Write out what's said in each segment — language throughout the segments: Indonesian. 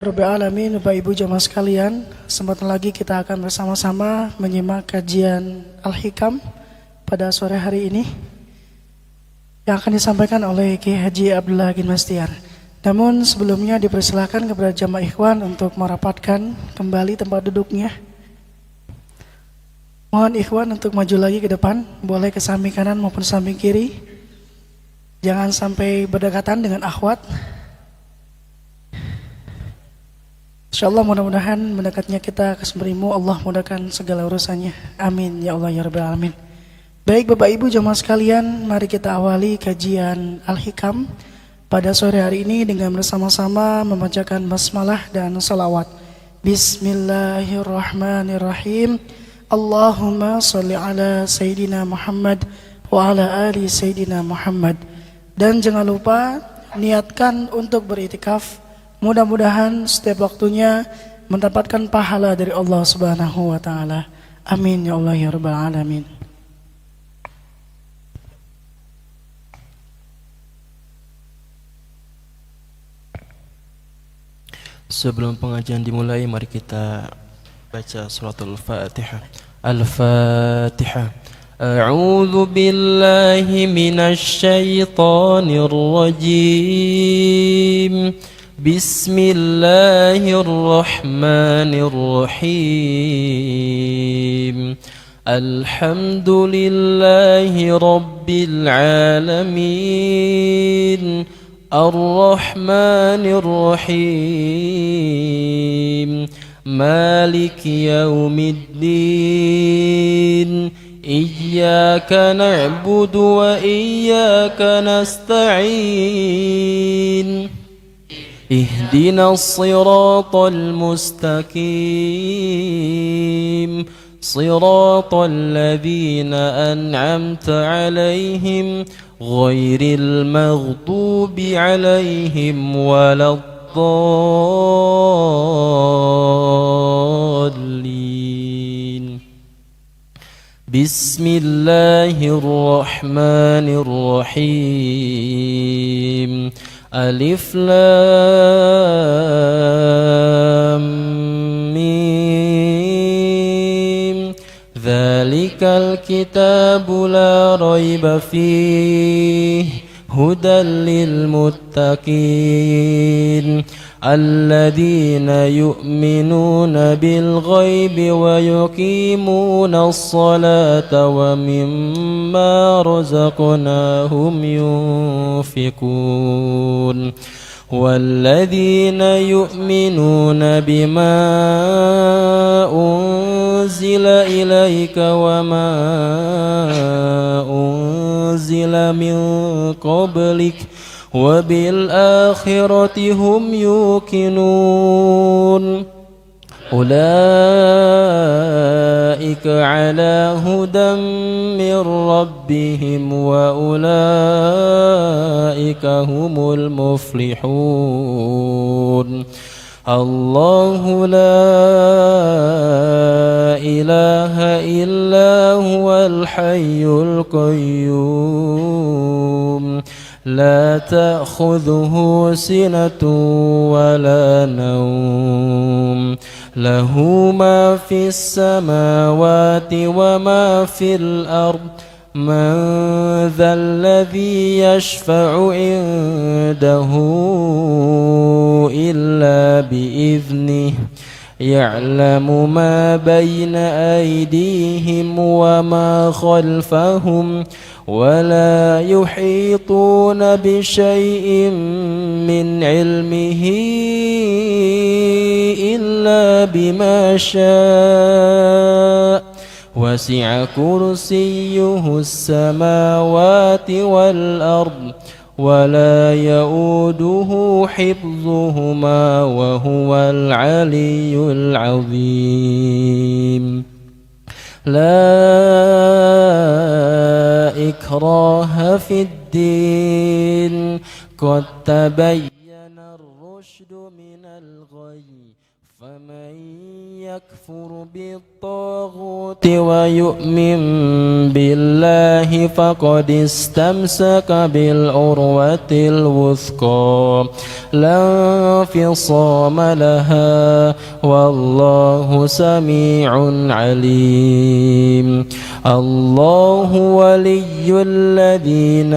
Rabbil Alamin, Bapak Ibu jamaah sekalian, kesempatan lagi kita akan bersama-sama menyimak kajian Al-Hikam pada sore hari ini yang akan disampaikan oleh Kiai Haji Abdullah Ginmastiar. Namun sebelumnya dipersilakan kepada jamaah ikhwan untuk merapatkan kembali tempat duduknya. Mohon ikhwan untuk maju lagi ke depan, boleh ke samping kanan maupun samping kiri. Jangan sampai berdekatan dengan akhwat. InsyaAllah mudah-mudahan mendekatnya kita ke sumbermu, Allah mudahkan segala urusannya. Amin ya Allah ya Rabbal Alamin. Baik Bapak Ibu jamaah sekalian, mari kita awali kajian Al-Hikam pada sore hari ini dengan bersama-sama membacakan basmalah dan salawat. Bismillahirrahmanirrahim. Allahumma salli ala Sayyidina Muhammad wa ala ali Sayyidina Muhammad. Dan jangan lupa niatkan untuk beritikaf. Mudah-mudahan setiap waktunya mendapatkan pahala dari Allah Subhanahu wa taala. Amin ya Allah ya Rabbal Alamin. Sebelum pengajian dimulai, mari kita baca suratul Fatihah. Al-Fatihah. A'udzu billahi minasy syaithanir rajim. Bismillahirrahmanirrahim. Alhamdulillahi rabbil alamin. Ar-Rahmanir Rahim. Maliki yaumiddin. Iyyaka na'budu wa iyyaka nasta'in. اهدنا الصراط المستقيم صراط الذين أنعمت عليهم غير المغضوب عليهم ولا الضالين. بسم الله الرحمن الرحيم. ألف لام ميم. ذلك الكتاب لا ريب فيه هدى للمتقين الذين يؤمنون بالغيب ويقيمون الصلاة ومما رزقناهم ينفقون والذين يؤمنون بما أنزل إليك وما أنزل من قبلك وبالآخرة هم يوقنون أولئك على هدى من ربهم وأولئك هم المفلحون. الله لا إله إلا هو الحي القيوم لا تأخذه سنة ولا نوم له ما في السماوات وما في الأرض من ذا الذي يشفع عنده إلا بإذنه يعلم ما بين أيديهم وما خلفهم ولا يحيطون بشيء من علمه إلا بما شاء وسع كرسيه السماوات والأرض ولا يؤوده حفظهما وهو العلي العظيم. لا إكراه في الدين قد تبين الرشد من الغي فمن يكفر بالطاغوت ويؤمن بالله فقد استمسك بالعروة الوثقى لا انفصام لها والله سميع عليم الله ولي الذين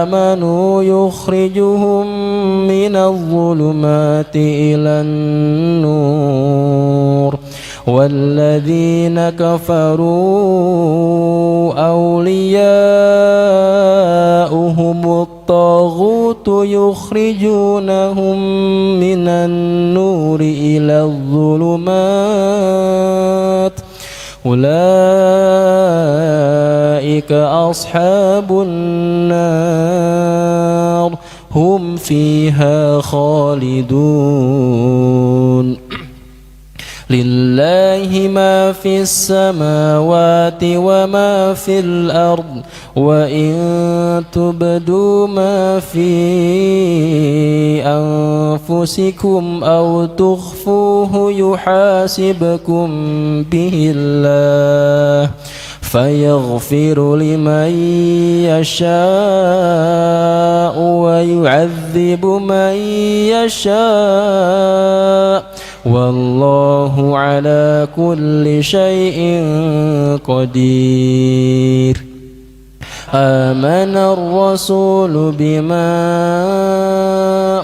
آمنوا يخرجهم من الظلمات إلى النور والذين كفروا أولياؤهم الطاغوت يخرجونهم من النور إلى الظلمات أولئك أصحاب النار هم فيها خالدون لله ما في السماوات وما في الأرض وإن تبدوا ما في أنفسكم أو تخفوه يحاسبكم به الله فيغفر لمن يشاء ويعذب من يشاء والله على كل شيء قدير آمن الرسول بما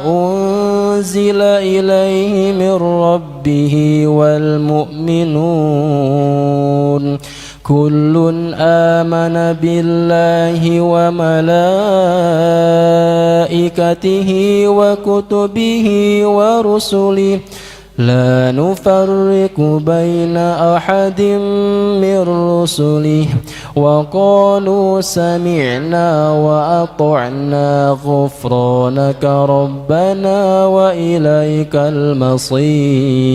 أنزل إليه من ربه والمؤمنون كل آمن بالله وملائكته وكتبه ورسله لا نفرق بين أحد من رسله وقالوا سمعنا وأطعنا غفرانك ربنا وإليك المصير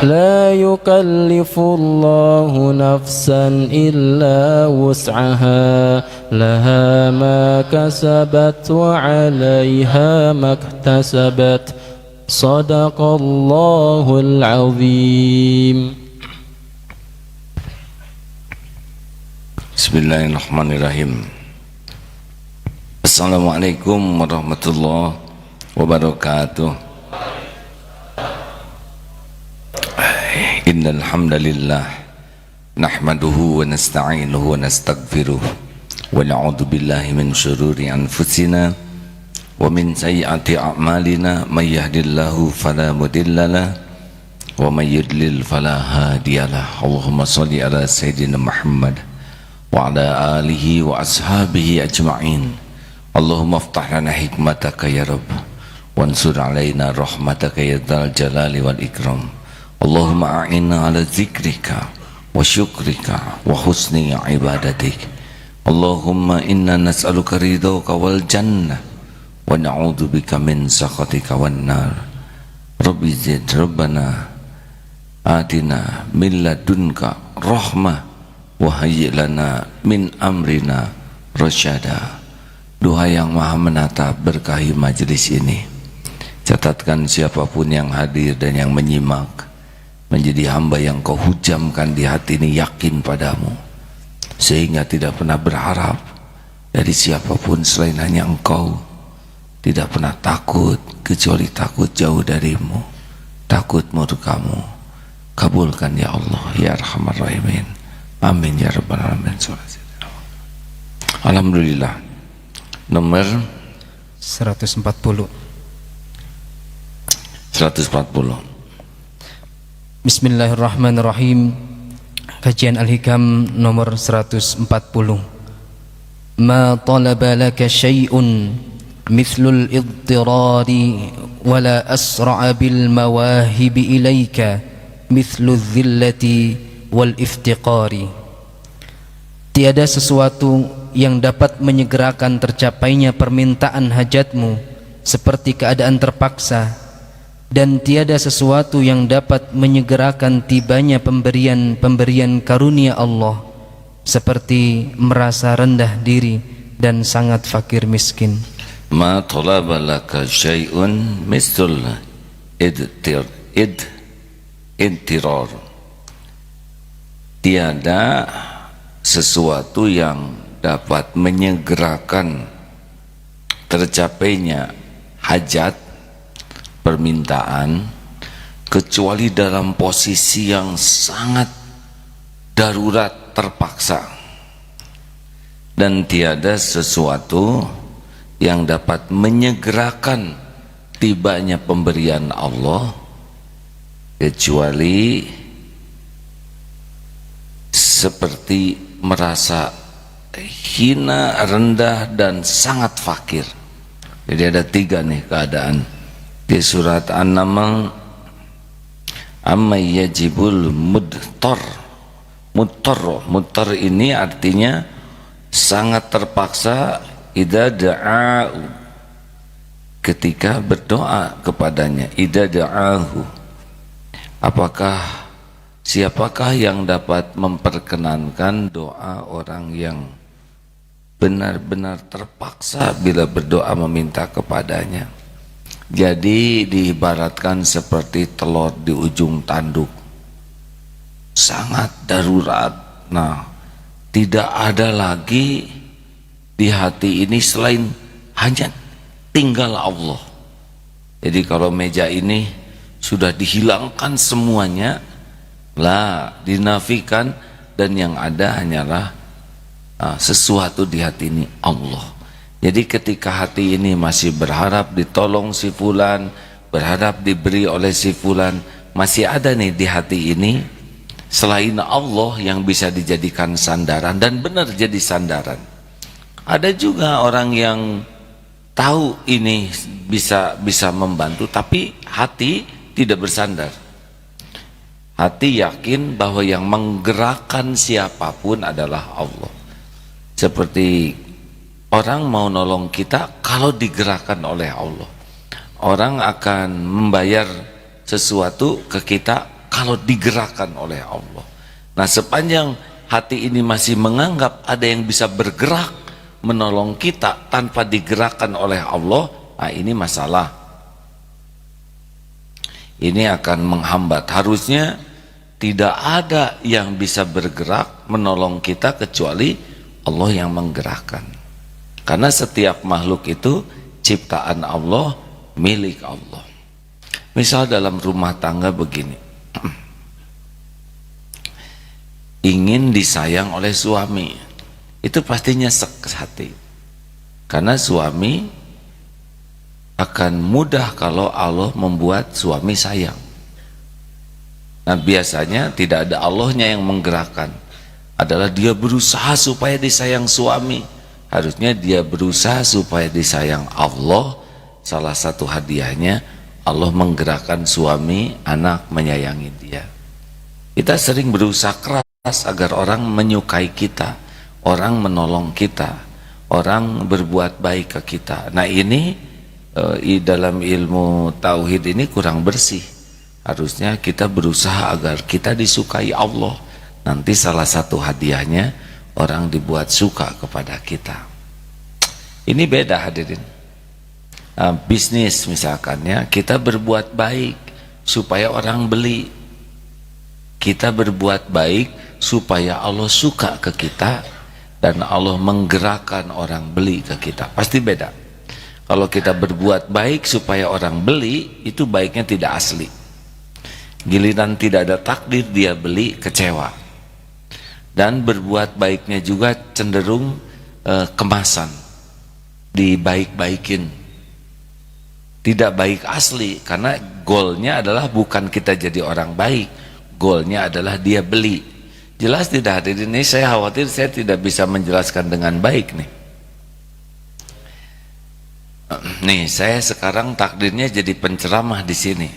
لا يكلف الله نفسا إلا وسعها لها ما كسبت وعليها ما اكتسبت صدق الله العظيم. Bismillahirrahmanirrahim. Assalamualaikum warahmatullahi wabarakatuh. Innal hamdalillah nahmaduhu wa nasta'inuhu wa nastaghfiruh wa na'udzu billahi min syururi anfusina wa min sayyiati a'malina may yahdihillahu fala mudhillalah wa may yudlil fala hadiyalah. Allahumma shalli ala sayyidina Muhammad wa ala alihi wa ashabihi ajma'in. Allahumma iftah lana hikmataka ya Rabb wansur alaina rahmataka ya dzal jalali wal ikram. Allahumma a'inna ala zikrika wa syukrika wa husni ibadatik. Allahumma inna nas'aluka ridhaka wal jannah wa na'udzu bika min sakhatika wan nar. Rabbi zid rabbana atina min ladunka rahmah wa hayyi lana min amrina rasyada. Doa yang maha menata berkahi majelis ini. Catatkan siapapun yang hadir dan yang menyimak menjadi hamba yang kau hujamkan di hati ini yakin padamu, sehingga tidak pernah berharap dari siapapun selain hanya engkau, tidak pernah takut kecuali takut jauh darimu, takut murkamu. Kabulkan ya Allah ya Arhamar Rahimin, amin ya Rabbal Alamin. Alhamdulillah. Nomor 140. Bismillahirrahmanirrahim. Kajian Al-Hikam nomor 140. Ma talaba laka syai'un mithlul idtirari wala asra'a bil mawahibi ilaika mithlul dhillati wal iftiqari. Tiada sesuatu yang dapat menyegerakan tercapainya permintaan hajatmu seperti keadaan terpaksa, dan tiada sesuatu yang dapat menyegerakan tibanya pemberian karunia Allah seperti merasa rendah diri dan sangat fakir miskin. Ma talaba laka syai'un mithlul idtiror. Tiada sesuatu yang dapat menyegerakan tercapainya hajat, permintaan, kecuali dalam posisi yang sangat darurat, terpaksa. Dan tiada sesuatu yang dapat menyegerakan tibanya pemberian Allah kecuali seperti merasa hina, rendah, dan sangat fakir. Jadi ada 3 nih keadaan. Di surat An-Naml, amma yajibul mudtar. Mudtar ini artinya sangat terpaksa, idza da'a'u, ketika berdoa kepadanya, idza da'ahu. Siapakah yang dapat memperkenankan doa orang yang benar-benar terpaksa bila berdoa meminta kepadanya? Jadi diibaratkan seperti telur di ujung tanduk, sangat darurat. Nah, tidak ada lagi di hati ini selain hanya tinggal Allah. Jadi kalau meja ini sudah dihilangkan semuanya, dinafikan, dan yang ada hanyalah sesuatu di hati ini, Allah. Jadi ketika hati ini masih berharap ditolong si fulan, berharap diberi oleh si fulan, masih ada nih di hati ini selain Allah yang bisa dijadikan sandaran, dan benar jadi sandaran. Ada juga orang yang tahu ini bisa membantu, tapi hati tidak bersandar. Hati yakin bahwa yang menggerakkan siapapun adalah Allah. Seperti orang mau nolong kita kalau digerakkan oleh Allah. Orang akan membayar sesuatu ke kita kalau digerakkan oleh Allah. Nah, sepanjang hati ini masih menganggap ada yang bisa bergerak menolong kita tanpa digerakkan oleh Allah, ini masalah. Ini akan menghambat. Harusnya tidak ada yang bisa bergerak menolong kita kecuali Allah yang menggerakkan. Karena setiap makhluk itu ciptaan Allah, milik Allah. Misal dalam rumah tangga begini, ingin disayang oleh suami, itu pastinya hati. Karena suami akan mudah kalau Allah membuat suami sayang. Nah, biasanya tidak ada Allahnya yang menggerakkan, adalah dia berusaha supaya disayang suami. Harusnya dia berusaha supaya disayang Allah. Salah satu hadiahnya Allah menggerakkan suami, anak menyayangi dia. Kita sering berusaha keras agar orang menyukai kita, orang menolong kita, orang berbuat baik ke kita. Nah, ini dalam ilmu tauhid ini kurang bersih. Harusnya kita berusaha agar kita disukai Allah. Nanti salah satu hadiahnya orang dibuat suka kepada kita. Ini beda, hadirin. Bisnis misalkan ya, kita berbuat baik supaya orang beli. Kita berbuat baik supaya Allah suka ke kita dan Allah menggerakkan orang beli ke kita. Pasti beda. Kalau kita berbuat baik supaya orang beli, itu baiknya tidak asli. Giliran tidak ada takdir dia beli, kecewa. Dan berbuat baiknya juga cenderung kemasan, dibaik-baikin, tidak baik asli. Karena goalnya adalah bukan kita jadi orang baik, goalnya adalah dia beli. Jelas tidak, hadirin? Ini saya khawatir saya tidak bisa menjelaskan dengan baik nih. Nih, saya sekarang takdirnya jadi penceramah di sini.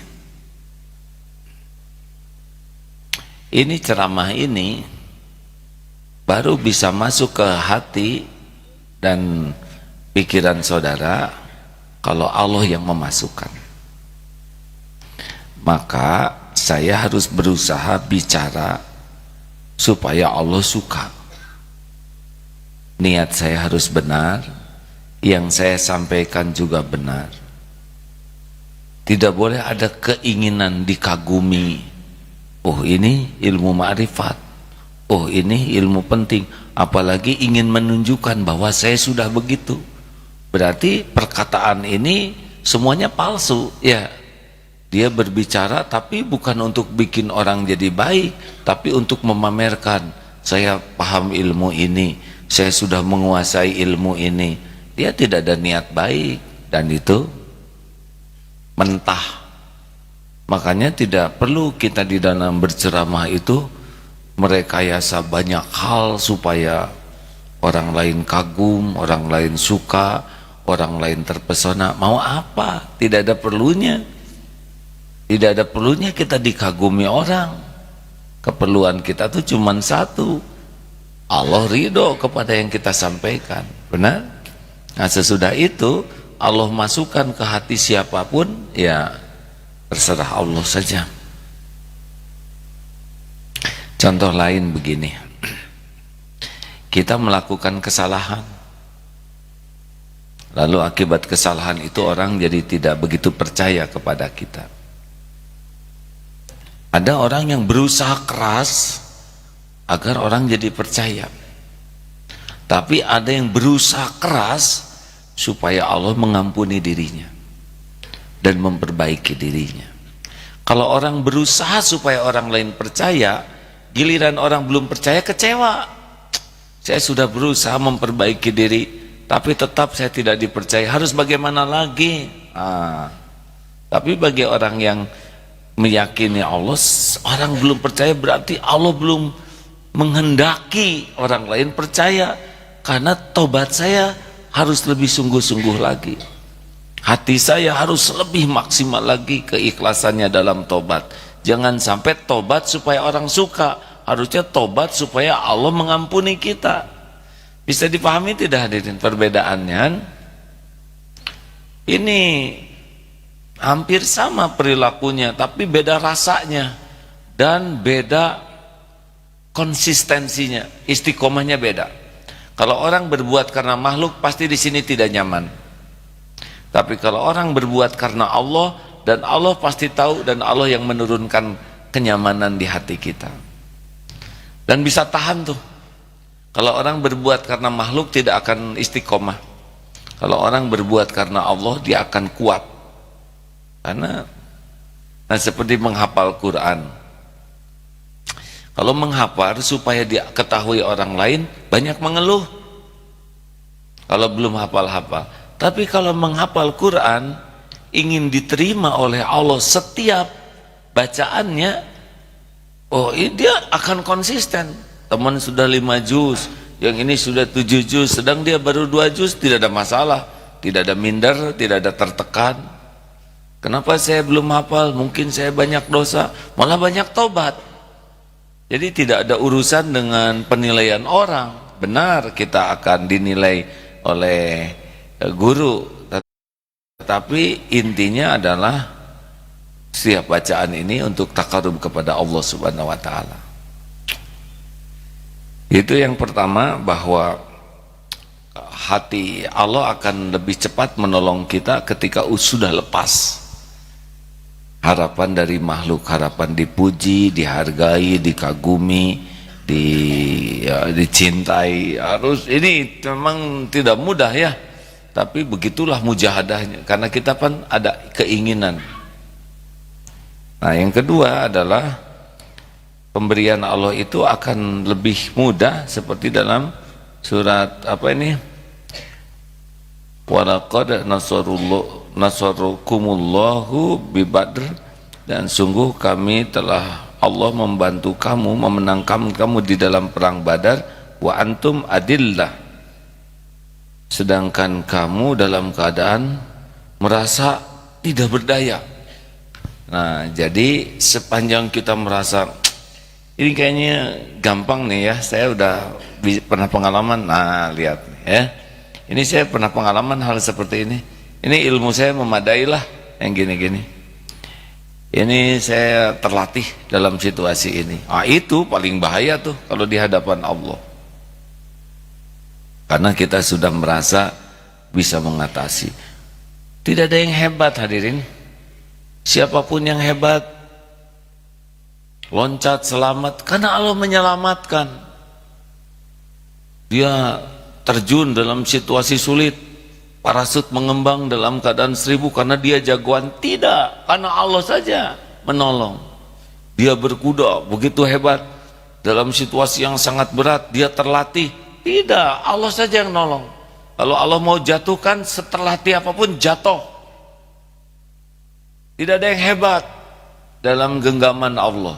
Ini ceramah ini baru bisa masuk ke hati dan pikiran saudara kalau Allah yang memasukkan. Maka saya harus berusaha bicara supaya Allah suka. Niat saya harus benar, yang saya sampaikan juga benar. Tidak boleh ada keinginan dikagumi. Oh, ini ilmu ma'rifat. Oh, ini ilmu penting. Apalagi ingin menunjukkan bahwa saya sudah begitu. Berarti perkataan ini semuanya palsu, ya. Dia berbicara tapi bukan untuk bikin orang jadi baik, tapi untuk memamerkan, saya paham ilmu ini, saya sudah menguasai ilmu ini. Dia tidak ada niat baik, dan itu mentah. Makanya tidak perlu kita di dalam berceramah itu merekayasa banyak hal supaya orang lain kagum, orang lain suka, orang lain terpesona. Mau apa? Tidak ada perlunya. Tidak ada perlunya kita dikagumi orang. Keperluan kita tuh cuma satu, Allah ridho kepada yang kita sampaikan. Benar? Nah, sesudah itu Allah masukkan ke hati siapapun, ya terserah Allah saja. Contoh lain begini, kita melakukan kesalahan, lalu akibat kesalahan itu orang jadi tidak begitu percaya kepada kita. Ada orang yang berusaha keras agar orang jadi percaya, tapi ada yang berusaha keras supaya Allah mengampuni dirinya dan memperbaiki dirinya. Kalau orang berusaha supaya orang lain percaya, giliran orang belum percaya kecewa. Saya sudah berusaha memperbaiki diri, tapi tetap saya tidak dipercaya. Harus bagaimana lagi? Tapi bagi orang yang meyakini Allah, orang belum percaya berarti Allah belum menghendaki orang lain percaya. Karena tobat saya harus lebih sungguh-sungguh lagi. Hati saya harus lebih maksimal lagi keikhlasannya dalam tobat. Jangan sampai tobat supaya orang suka, harusnya tobat supaya Allah mengampuni kita. Bisa dipahami tidak hadirin perbedaannya? Ini hampir sama perilakunya, tapi beda rasanya dan beda konsistensinya, istiqomahnya beda. Kalau orang berbuat karena makhluk, pasti di sini tidak nyaman. Tapi kalau orang berbuat karena Allah, dan Allah pasti tahu, dan Allah yang menurunkan kenyamanan di hati kita. Dan bisa tahan tuh. Kalau orang berbuat karena makhluk tidak akan istiqomah. Kalau orang berbuat karena Allah, dia akan kuat. Karena seperti menghafal Quran. Kalau menghafal supaya dia ketahui orang lain, banyak mengeluh. Kalau belum hafal-hafal. Tapi kalau menghafal Quran, ingin diterima oleh Allah setiap bacaannya, oh dia akan konsisten. Teman sudah 5 juz, yang ini sudah 7 juz, sedang dia baru 2 juz, tidak ada masalah, tidak ada minder, tidak ada tertekan. Kenapa saya belum hafal? Mungkin saya banyak dosa, malah banyak tobat. Jadi tidak ada urusan dengan penilaian orang. Benar kita akan dinilai oleh guru, tetapi intinya adalah setiap bacaan ini untuk takarub kepada Allah Subhanahu wa taala. Itu yang pertama, bahwa hati Allah akan lebih cepat menolong kita ketika sudah lepas harapan dari makhluk, harapan dipuji, dihargai, dikagumi, dicintai. Harus, ini memang tidak mudah ya. Tapi begitulah mujahadahnya, karena kita kan ada keinginan. Nah, yang kedua adalah pemberian Allah itu akan lebih mudah, seperti dalam surat apa ini? Walaqad nasarukumullahu bi Badr, dan sungguh kami telah Allah membantu kamu, memenangkan kamu di dalam perang Badar, wa antum adillah, sedangkan kamu dalam keadaan merasa tidak berdaya. Nah, jadi sepanjang kita merasa ini kayaknya gampang nih ya, saya udah pernah pengalaman. Nah, lihat nih ya, ini saya pernah pengalaman hal seperti ini. Ini ilmu saya memadai lah yang gini-gini. Ini saya terlatih dalam situasi ini. Itu paling bahaya tuh kalau di hadapan Allah. Karena kita sudah merasa bisa mengatasi. Tidak ada yang hebat hadirin. Siapapun yang hebat, loncat selamat, karena Allah menyelamatkan. Dia terjun dalam situasi sulit, parasut mengembang dalam keadaan 1000 karena dia jagoan. Tidak, karena Allah saja menolong. Dia berkuda begitu hebat dalam situasi yang sangat berat, dia terlatih. Tidak, Allah saja yang nolong. Kalau Allah mau jatuhkan, seterlatih apapun jatuh. Tidak ada yang hebat dalam genggaman Allah.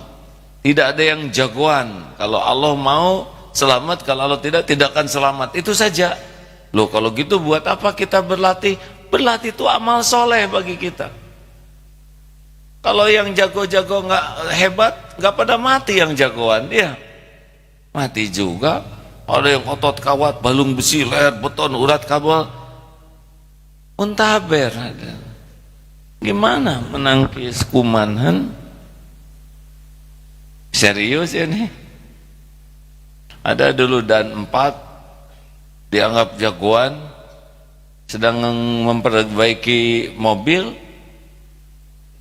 Tidak ada yang jagoan. Kalau Allah mau selamat, kalau Allah tidak akan selamat. Itu saja. Loh, kalau gitu buat apa kita berlatih? Berlatih itu amal soleh bagi kita. Kalau yang jago-jago nggak hebat, nggak pada mati yang jagoan, ya mati juga. Ada yang otot kawat, balung besi, leher beton, urat kabel, muntaber. Gimana menangkis kuman? Serius ya nih. Ada dulu dan 4 dianggap jagoan, sedang memperbaiki mobil,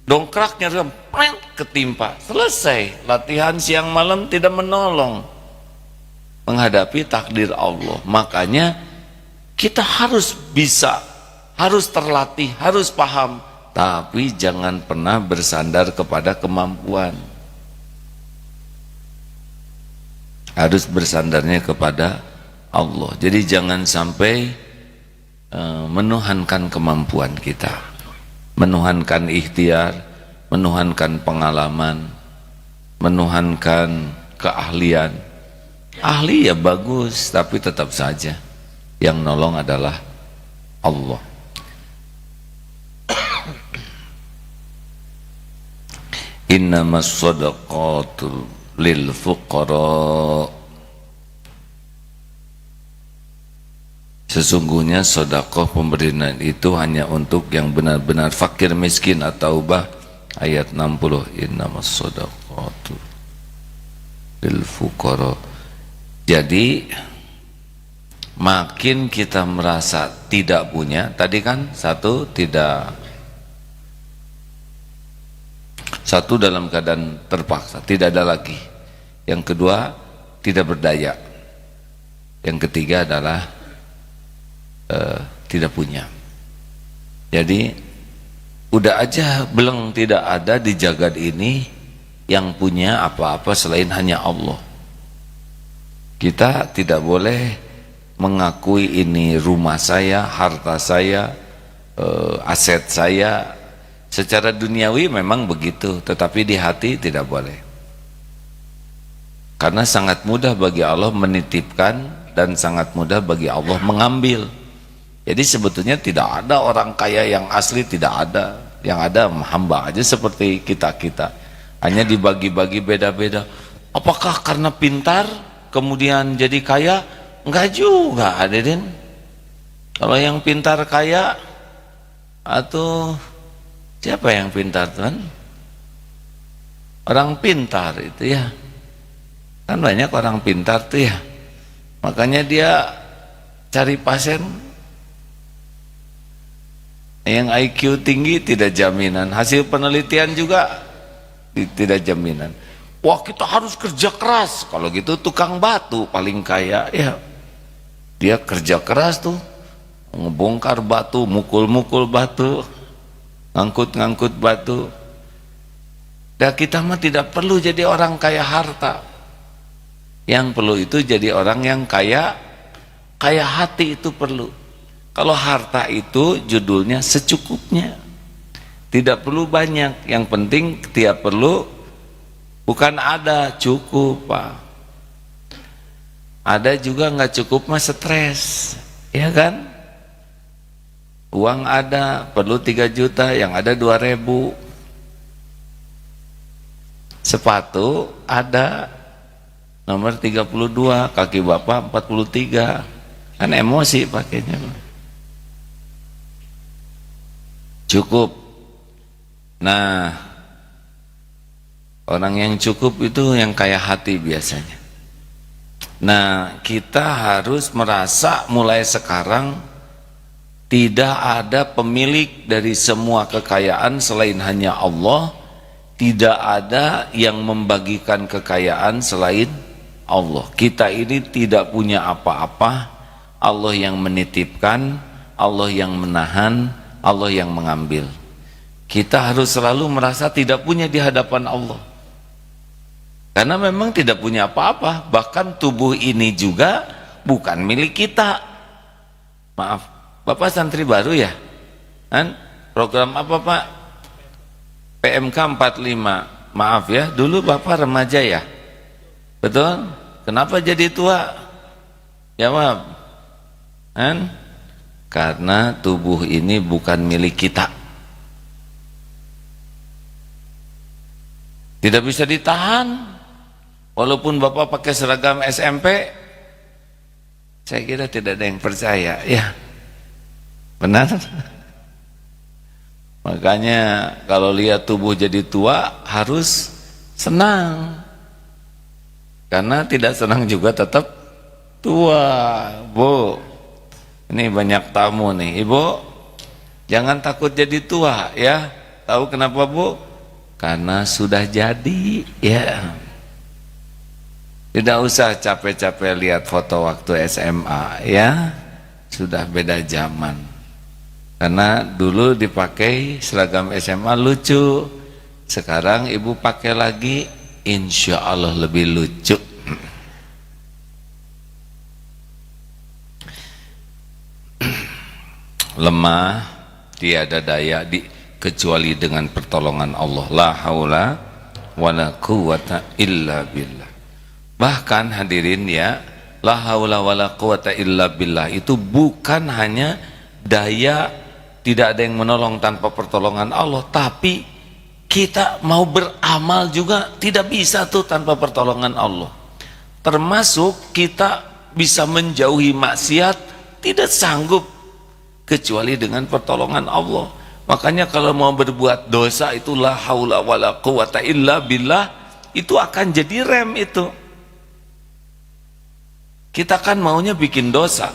dongkraknya ketimpa, selesai. Latihan siang malam tidak menolong menghadapi takdir Allah. Makanya kita harus bisa, harus terlatih, harus paham, tapi jangan pernah bersandar kepada kemampuan. Harus bersandarnya kepada Allah. Jadi jangan sampai menuhankan kemampuan kita, menuhankan ikhtiar, menuhankan pengalaman, menuhankan keahlian. Ahli ya bagus, tapi tetap saja yang nolong adalah Allah. Innamas shadaqatu lil fuqara. Sesungguhnya sedekah pemberian itu hanya untuk yang benar-benar fakir miskin. At-Taubah ayat 60. Innamas shadaqatu lil fuqara. Jadi makin kita merasa tidak punya, tadi kan satu dalam keadaan terpaksa, tidak ada lagi. Yang kedua tidak berdaya. Yang ketiga adalah tidak punya. Jadi udah aja belum tidak ada di jagat ini yang punya apa-apa selain hanya Allah. Kita tidak boleh mengakui ini rumah saya, harta saya, aset saya. Secara duniawi memang begitu, tetapi di hati tidak boleh. Karena sangat mudah bagi Allah menitipkan dan sangat mudah bagi Allah mengambil. Jadi sebetulnya tidak ada orang kaya yang asli, tidak ada. Yang ada hamba aja seperti kita-kita. Hanya dibagi-bagi beda-beda. Apakah karena pintar kemudian jadi kaya? Enggak juga, hadirin. Kalau yang pintar kaya, atau siapa yang pintar tuan? Orang pintar itu ya. Kan banyak orang pintar tuh ya. Makanya dia cari pasien yang IQ tinggi tidak jaminan. Hasil penelitian juga tidak jaminan. Wah, kita harus kerja keras. Kalau gitu tukang batu paling kaya ya. Dia kerja keras tuh, ngebongkar batu, mukul-mukul batu, ngangkut-ngangkut batu. Dan kita mah tidak perlu jadi orang kaya harta. Yang perlu itu jadi orang yang kaya hati, itu perlu. Kalau harta itu judulnya secukupnya. Tidak perlu banyak. Yang penting tiap perlu, bukan ada, cukup Pak. Ada juga nggak cukup mah stres, ya kan? Uang ada, perlu 3 juta, yang ada 2.000. Sepatu ada, nomor 32, kaki bapak 43. Kan emosi pakainya. Cukup. Nah, orang yang cukup itu yang kaya hati biasanya. Nah, kita harus merasa mulai sekarang Tidak ada pemilik dari semua kekayaan selain hanya Allah. Tidak ada yang membagikan kekayaan selain Allah. Kita ini tidak punya apa-apa. Allah yang menitipkan, Allah yang menahan, Allah yang mengambil. Kita harus selalu merasa tidak punya di hadapan Allah. Karena memang tidak punya apa-apa. Bahkan tubuh ini juga bukan milik kita. Maaf, Bapak santri baru ya? Kan? Program apa Pak? PMK 45. Maaf ya, dulu Bapak remaja ya? Betul? Kenapa jadi tua? Jawab. Kan? Karena tubuh ini bukan milik kita. Tidak bisa ditahan. Walaupun Bapak pakai seragam SMP, saya kira tidak ada yang percaya. Ya, benar. Makanya kalau lihat tubuh jadi tua harus senang. Karena tidak senang juga tetap tua. Bu, ini banyak tamu nih. Ibu, jangan takut jadi tua ya. Tahu kenapa Bu? Karena sudah jadi ya. Tidak usah capek-capek lihat foto waktu SMA ya. Sudah beda zaman. Karena dulu dipakai seragam SMA lucu. Sekarang ibu pakai lagi, insya Allah lebih lucu. Lemah, tiada daya kecuali dengan pertolongan Allah. La haula wala quwata illa billah. Bahkan hadirin ya, la haula wala quwata illa billah itu bukan hanya daya, tidak ada yang menolong tanpa pertolongan Allah, tapi kita mau beramal juga tidak bisa tuh tanpa pertolongan Allah. Termasuk kita bisa menjauhi maksiat tidak sanggup kecuali dengan pertolongan Allah. Makanya kalau mau berbuat dosa itu la haula wala quwata illa billah, itu akan jadi rem itu. Kita kan maunya bikin dosa.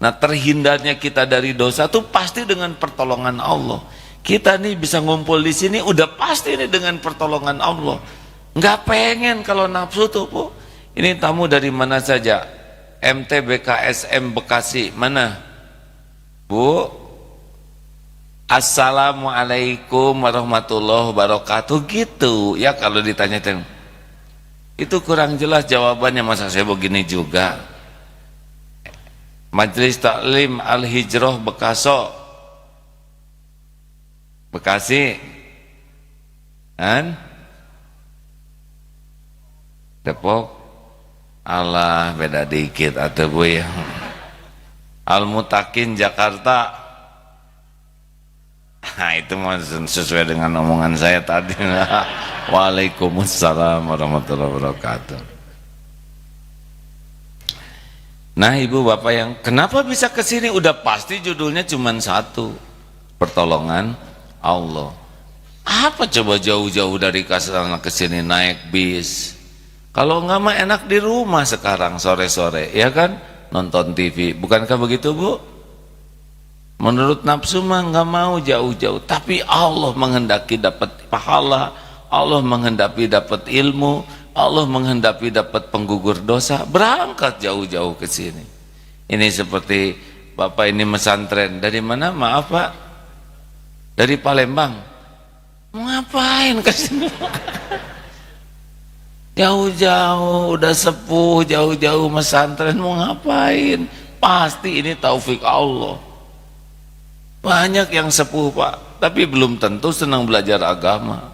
Nah, terhindarnya kita dari dosa itu pasti dengan pertolongan Allah. Kita nih bisa ngumpul di sini udah pasti nih dengan pertolongan Allah. Nggak pengen kalau nafsu tuh Bu. Ini tamu dari mana saja? MTBKSM Bekasi mana? Bu, Assalamualaikum warahmatullahi wabarakatuh gitu. Ya kalau ditanya-tanya itu kurang jelas jawabannya, masa saya begini juga. Majelis Taklim Al-Hijrah Bekasi kan? Depok. Allah beda dikit atuh Bu ya. Al-Mutakin Jakarta. Nah itu sesuai dengan omongan saya tadi. Waalaikumsalam warahmatullahi wabarakatuh. Nah ibu bapak yang kenapa bisa kesini, udah pasti judulnya cuma satu, pertolongan Allah. Apa coba jauh-jauh dari Kasana ke sini naik bis? Kalau enggak mah enak di rumah sekarang sore-sore, ya kan? Nonton TV. Bukankah begitu Bu? Menurut nafsu mah enggak mau jauh-jauh, tapi Allah menghendaki dapat pahala, Allah menghendaki dapat ilmu, Allah menghendaki dapat penggugur dosa, berangkat jauh-jauh ke sini. Ini seperti Bapak ini mesantren dari mana? Maaf Pak, dari Palembang. Mau ngapain ke sini? Jauh-jauh, udah sepuh, jauh-jauh mesantren mau ngapain? Pasti ini taufik Allah. Banyak yang sepuh Pak, tapi belum tentu senang belajar agama.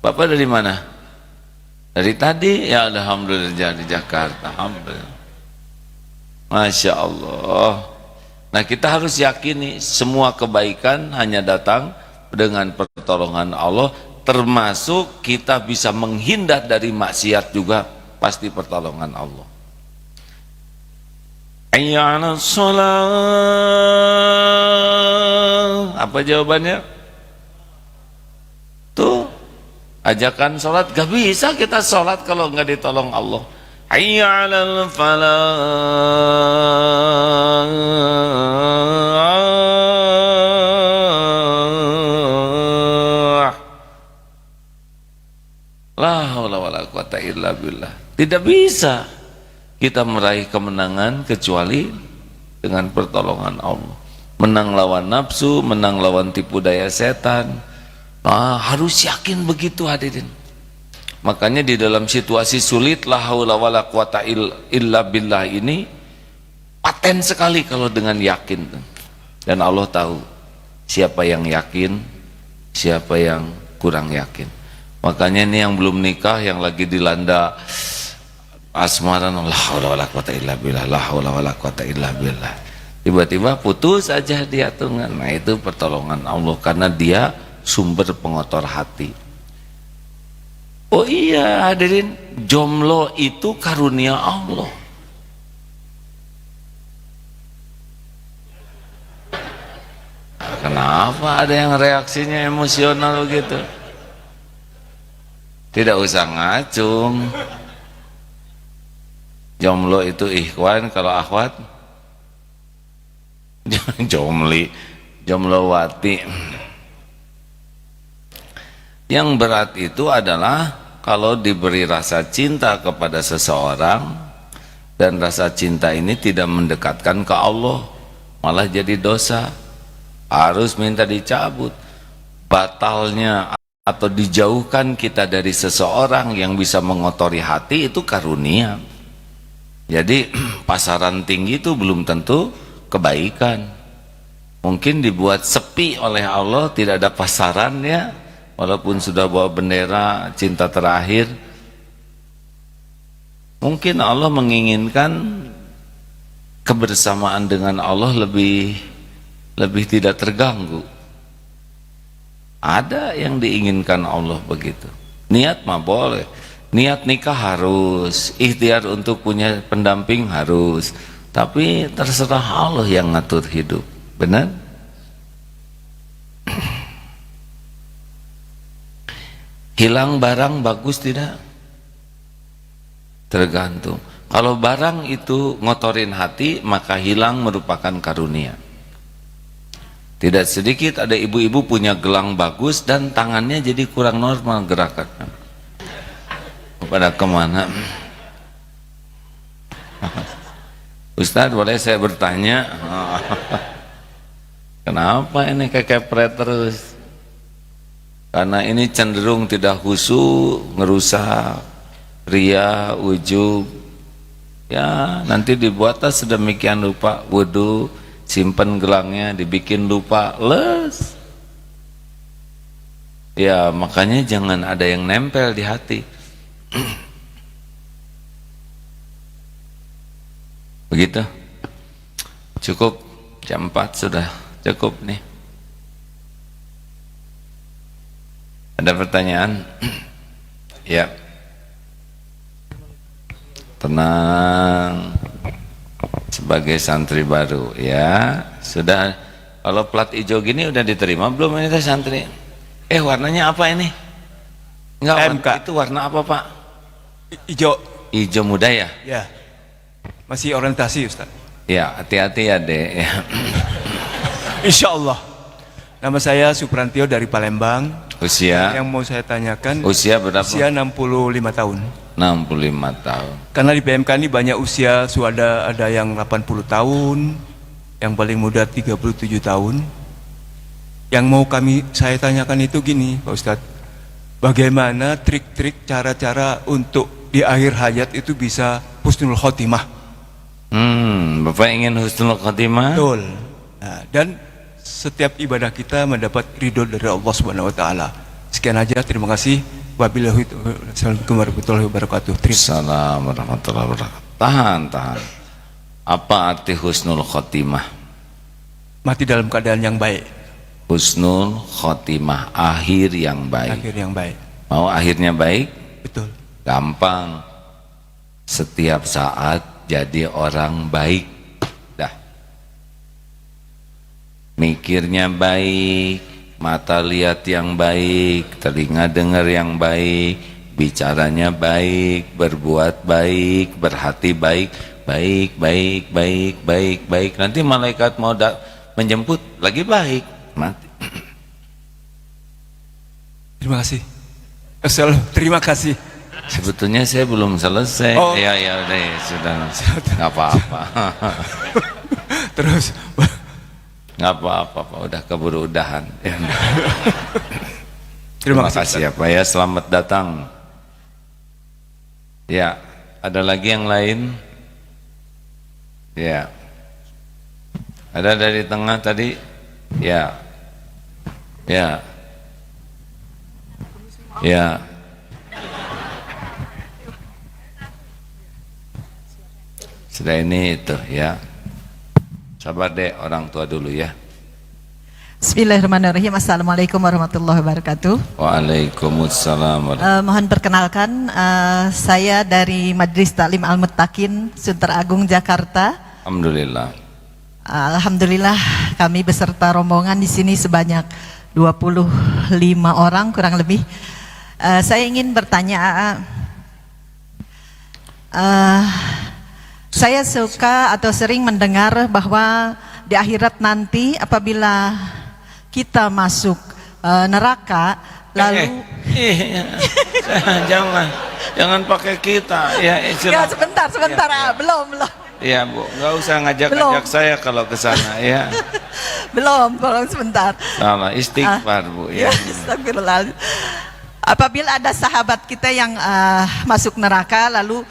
Bapak dari mana? Dari tadi? Ya alhamdulillah di Jakarta. Alhamdulillah. Masya Allah. Nah kita harus yakini semua kebaikan hanya datang dengan pertolongan Allah. Termasuk kita bisa menghindar dari maksiat juga pasti pertolongan Allah. Hayya 'alas shalah. Apa jawabannya? Tuh, ajakan sholat, gak bisa kita sholat kalau nggak ditolong Allah. Hayya 'alal falah. La haula wala quwata illa billah. Tidak bisa kita meraih kemenangan kecuali dengan pertolongan Allah. Menang lawan nafsu, menang lawan tipu daya setan. Harus yakin begitu hadirin. Makanya di dalam situasi sulit, la haula wala quwata illa billah ini paten sekali kalau dengan yakin. Dan Allah tahu siapa yang yakin, siapa yang kurang yakin. Makanya ini yang belum nikah, yang lagi dilanda asmaran, la haula wala quwata illa billah, la haula wala quwata illa billah. Tiba-tiba putus aja dia tuh. Nah, itu pertolongan Allah karena dia sumber pengotor hati. Oh iya hadirin, jomblo itu karunia Allah. Kenapa ada yang reaksinya emosional begitu? Tidak usah ngacung. Jomblo itu ikhwan, kalau akhwat jomlowati. Yang berat itu adalah kalau diberi rasa cinta kepada seseorang dan rasa cinta ini tidak mendekatkan ke Allah, malah jadi dosa. Harus minta dicabut. Batalnya atau dijauhkan kita dari seseorang yang bisa mengotori hati itu karunia. Jadi pasaran tinggi itu belum tentu kebaikan. Mungkin dibuat sepi oleh Allah, tidak ada pasarannya, walaupun sudah bawa bendera cinta terakhir. Mungkin Allah menginginkan kebersamaan dengan Allah lebih tidak terganggu. Ada yang diinginkan Allah begitu. Niat mah boleh, niat nikah harus, ikhtiar untuk punya pendamping harus, tapi terserah Allah yang ngatur hidup. Benar? Hilang barang bagus tidak? Tergantung. Kalau barang itu ngotorin hati, maka hilang merupakan karunia. Tidak sedikit ada ibu-ibu punya gelang bagus dan tangannya jadi kurang normal gerakannya. Pada kemana? Ustadz, boleh saya bertanya? Kenapa ini kekepret terus? Karena ini cenderung tidak khusyuk, ngerusak, ria, ujub. Ya, nanti dibuatlah sedemikian rupa wudu, simpen gelangnya, dibikin lupa, les. Ya, makanya jangan ada yang nempel di hati. Begitu. Cukup, jam 4 sudah cukup nih. Ada pertanyaan? Ya. Tenang. Sebagai santri baru, ya. Sudah, kalau plat hijau gini udah diterima belum ini teh santri? Warnanya apa ini? Enggak, MK. itu warna apa, Pak? Hijau. Hijau muda ya? Ya. Masih orientasi, Ustaz. Ya, hati-hati ya, Dek. Ya. Insya Allah. Nama saya Suprantio dari Palembang. Usia? Yang mau saya tanyakan, Usia berapa? Usia 65 tahun. 65 tahun. Karena di PMK ini banyak usia, ada yang 80 tahun, yang paling muda 37 tahun. Yang mau saya tanyakan itu gini, Pak Ustadz. Bagaimana trik-trik, cara-cara untuk di akhir hayat itu bisa husnul khotimah? Bapak ingin husnul khotimah? Betul. Nah, dan setiap ibadah kita mendapat ridho dari Allah Subhanahu wa taala. Sekian aja, terima kasih. Wabillahi warahmatullahi wabarakatuh. Assalamualaikum warahmatullahi wabarakatuh. Tahan. Apa arti husnul khotimah? Mati dalam keadaan yang baik. Husnul khotimah, akhir yang baik. Akhir yang baik. Mau akhirnya baik? Betul. Gampang. Setiap saat jadi orang baik. Dah. Mikirnya baik, mata lihat yang baik, telinga dengar yang baik, bicaranya baik, berbuat baik, berhati baik, baik. Nanti malaikat mau menjemput lagi baik, mati. Terima kasih. Terima kasih. Sebetulnya saya belum selesai. Oh. Ya udah ya, sudah. Nggak apa-apa. Terus Nggak apa-apa, Pak. Udah keburu udahan. Ya. terima kasih ya Pak ya. Selamat datang. Ya, ada lagi yang lain? Ya. Ada dari tengah tadi? Ya. Ya. Ya. Sudah ini itu ya. Sabar deh, orang tua dulu ya. Bismillahirrahmanirrahim. Assalamualaikum warahmatullahi wabarakatuh. Waalaikumsalam. Mohon perkenalkan, saya dari Majelis Taklim Al-Muttaqin, Sunter Agung, Jakarta. Alhamdulillah. Alhamdulillah kami beserta rombongan di sini sebanyak 25 orang kurang lebih. Saya ingin bertanya, saya suka atau sering mendengar bahwa di akhirat nanti apabila kita masuk neraka lalu jangan pakai kita ya. ya sebentar ya. belum ya Bu, nggak usah ngajak saya kalau ke sana ya. belum sebentar. Salah, istighfar Bu ya. Astagfirullah. Apabila ada sahabat kita yang masuk neraka lalu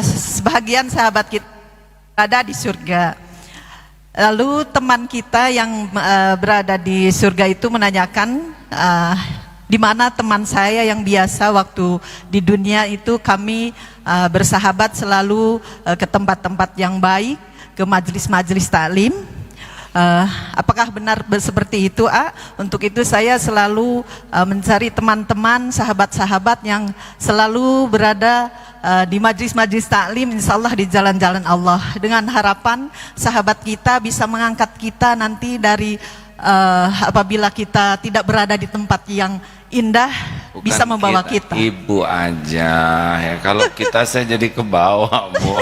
sebagian sahabat kita berada di surga. Lalu teman kita yang berada di surga itu menanyakan, di mana teman saya yang biasa waktu di dunia itu kami bersahabat selalu ke tempat-tempat yang baik, ke majelis-majelis taklim. Apakah benar seperti itu? Untuk itu saya selalu mencari teman-teman, sahabat-sahabat yang selalu berada di majlis-majlis taklim, insyaallah di jalan-jalan Allah, dengan harapan sahabat kita bisa mengangkat kita nanti dari apabila kita tidak berada di tempat yang indah. Bukan bisa membawa kita. Ibu aja ya, kalau kita saya jadi ke bawah Bu.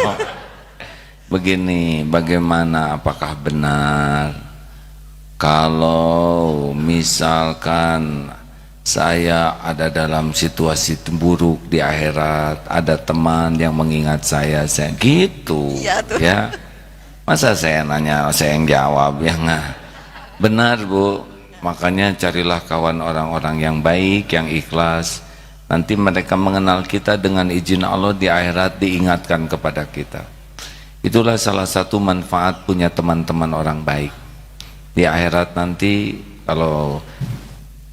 Begini, bagaimana, apakah benar kalau misalkan saya ada dalam situasi buruk di akhirat, ada teman yang mengingat saya gitu ya. Masa saya nanya, saya yang jawab ya nggak? Benar Bu, makanya carilah kawan orang-orang yang baik, yang ikhlas. Nanti mereka mengenal kita, dengan izin Allah di akhirat diingatkan kepada kita. Itulah salah satu manfaat punya teman-teman orang baik. Di akhirat nanti kalau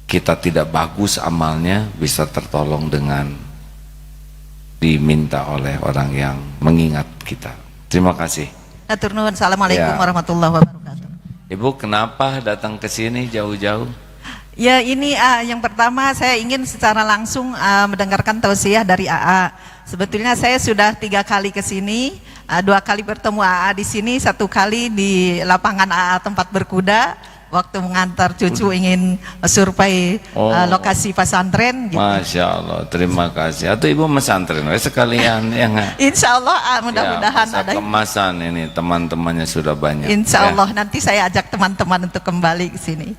kita tidak bagus amalnya, bisa tertolong dengan diminta oleh orang yang mengingat kita. Terima kasih. Hatur nuhun. Assalamualaikum warahmatullahi wabarakatuh. Ibu kenapa datang ke sini jauh-jauh? Ya ini yang pertama saya ingin secara langsung mendengarkan tausiah dari AA. Sebetulnya saya sudah 3 kali ke sini, 2 kali bertemu AA di sini, 1 kali di lapangan AA tempat berkuda. Waktu mengantar cucu ingin survei lokasi pesantren gitu. Masya Allah, terima kasih. Atau ibu pesantren sekalian ya nggak? Insya Allah mudah-mudahan ya, ada kemasan ini, teman-temannya sudah banyak. Insya Allah ya. nanti saya ajak teman-teman untuk kembali ke sini.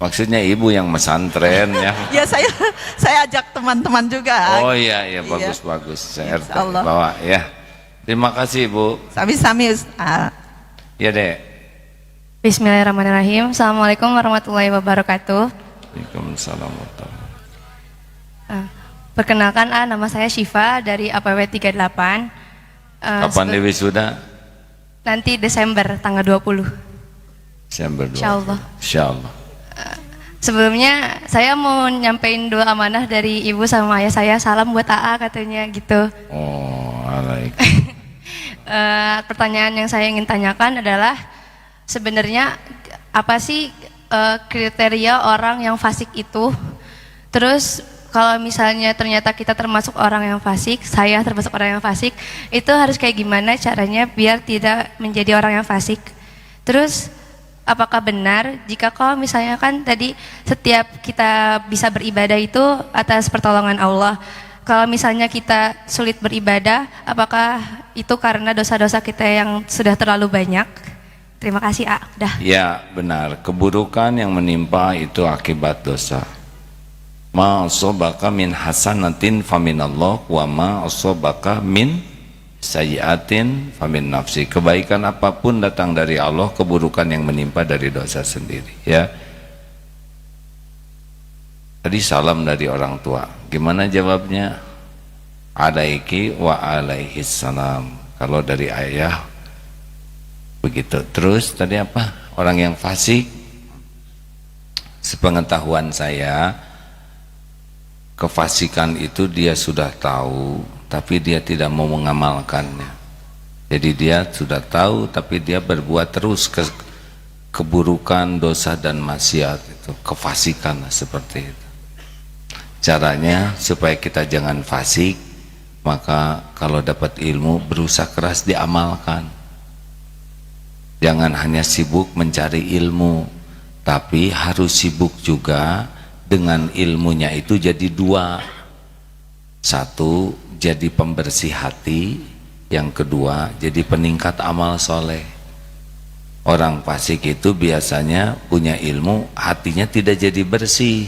Maksudnya ibu yang pesantren ya? Ya saya ajak teman-teman juga. Oh iya bagus. Saya bawa ya. Terima kasih Bu. Sami-sami. Ya Dek. Bismillahirrahmanirrahim. Assalamualaikum warahmatullahi wabarakatuh. Waalaikumsalam. Perkenalkan nama saya Syifa dari APW 38. Kapan Dewi sudah? Nanti Desember tanggal 20. Desember 20. Insyaallah. Insyaallah. Sebelumnya saya mau nyampein 2 amanah dari ibu sama ayah saya. Salam buat AA katanya gitu. Oh, alaikum. Pertanyaan yang saya ingin tanyakan adalah, sebenarnya apa sih kriteria orang yang fasik itu? Terus kalau misalnya ternyata kita termasuk orang yang fasik, saya termasuk orang yang fasik, itu harus kayak gimana caranya biar tidak menjadi orang yang fasik? Terus apakah benar jika kalau misalnya kan tadi setiap kita bisa beribadah itu atas pertolongan Allah? Kalau misalnya kita sulit beribadah, apakah itu karena dosa-dosa kita yang sudah terlalu banyak? Terima kasih, Udah. Ya benar, keburukan yang menimpa itu akibat dosa. Ma asabaka min hasanatin faminallah wa ma asabaka min sayyiatin famin nafsi. Kebaikan apapun datang dari Allah, keburukan yang menimpa dari dosa sendiri, ya. Tadi salam dari orang tua. Gimana jawabnya? Alaiki wa alaihis salam. Kalau dari ayah begitu. Terus tadi apa? Orang yang fasik, sepengetahuan saya, kefasikan itu dia sudah tahu tapi dia tidak mau mengamalkannya. Jadi dia sudah tahu tapi dia berbuat terus keburukan, dosa dan maksiat. Itu kefasikan seperti itu. Caranya supaya kita jangan fasik, maka kalau dapat ilmu berusaha keras diamalkan. Jangan hanya sibuk mencari ilmu, tapi harus sibuk juga dengan ilmunya itu jadi dua. Satu, jadi pembersih hati. Yang kedua, jadi peningkat amal soleh. Orang fasik itu biasanya punya ilmu, hatinya tidak jadi bersih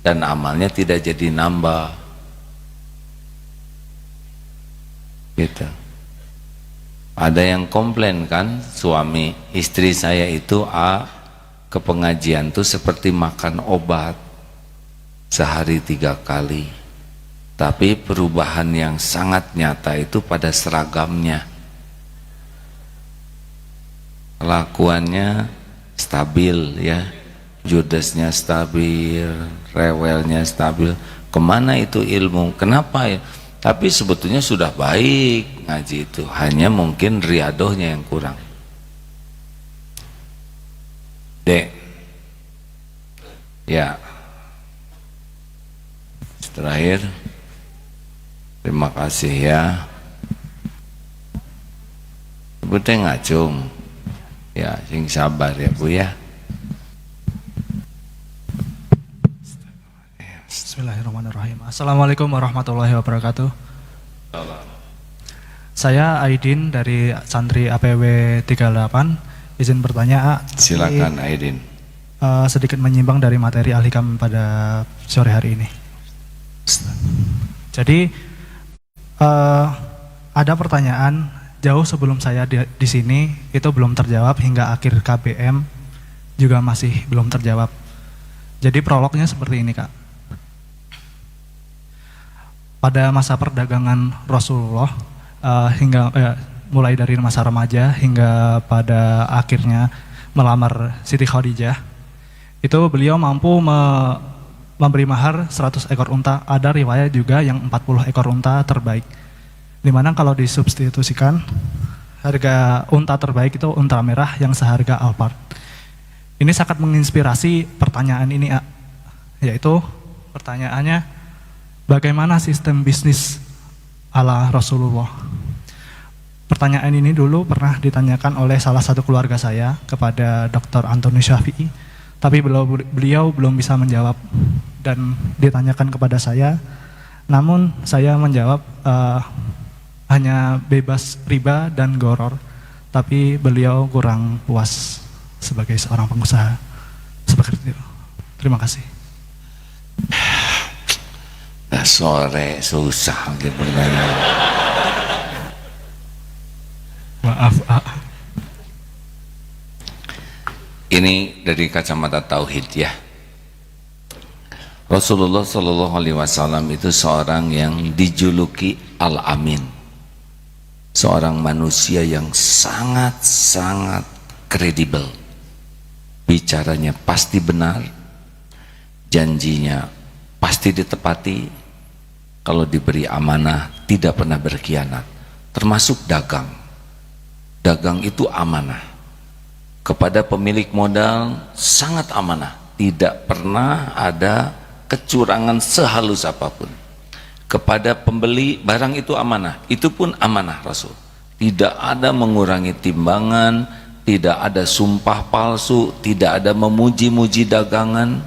dan amalnya tidak jadi nambah. Gitu. Ada yang komplain kan, suami istri saya itu ke pengajian tuh seperti makan obat sehari 3 kali, tapi perubahan yang sangat nyata itu pada seragamnya. Kelakuannya stabil, ya, judesnya stabil, rewelnya stabil. Kemana itu ilmu? Kenapa ya? Tapi sebetulnya sudah baik ngaji itu, hanya mungkin riadohnya yang kurang. Dek, ya, terakhir, terima kasih ya. Ibu teh ngacung, ya, sing sabar ya Bu ya. Bismillahirrahmanirrahim. Assalamualaikum warahmatullahi wabarakatuh. Saya Aidin dari santri APW 38. Izin bertanya, Silakan Aidin. Sedikit menyimpang dari materi ahli kami pada sore hari ini. Jadi ada pertanyaan jauh sebelum saya di sini itu belum terjawab, hingga akhir KBM juga masih belum terjawab. Jadi prolognya seperti ini, Kak. Pada masa perdagangan Rasulullah, mulai dari masa remaja hingga pada akhirnya melamar Siti Khadijah, itu beliau mampu memberi mahar 100 ekor unta. Ada riwayat juga yang 40 ekor unta terbaik, dimana kalau disubstitusikan harga unta terbaik itu unta merah yang seharga Alphard. Ini sangat menginspirasi pertanyaan ini, yaitu pertanyaannya, bagaimana sistem bisnis ala Rasulullah? Pertanyaan ini dulu pernah ditanyakan oleh salah satu keluarga saya kepada Dr. Antoni Syafi'i, tapi beliau belum bisa menjawab dan ditanyakan kepada saya. Namun saya menjawab hanya bebas riba dan goror, tapi beliau kurang puas sebagai seorang pengusaha. Seperti itu. Terima kasih. Sore susah gitu pertanyaan. Maaf, Ini dari kacamata tauhid ya. Rasulullah Shallallahu Alaihi Wasallam itu seorang yang dijuluki Al-Amin, seorang manusia yang sangat kredibel. Bicaranya pasti benar, janjinya pasti ditepati. Kalau diberi amanah tidak pernah berkhianat, termasuk dagang. Dagang itu amanah. Kepada pemilik modal sangat amanah, tidak pernah ada kecurangan sehalus apapun. Kepada pembeli barang itu amanah, itu pun amanah Rasul. Tidak ada mengurangi timbangan, tidak ada sumpah palsu, tidak ada memuji-muji dagangan.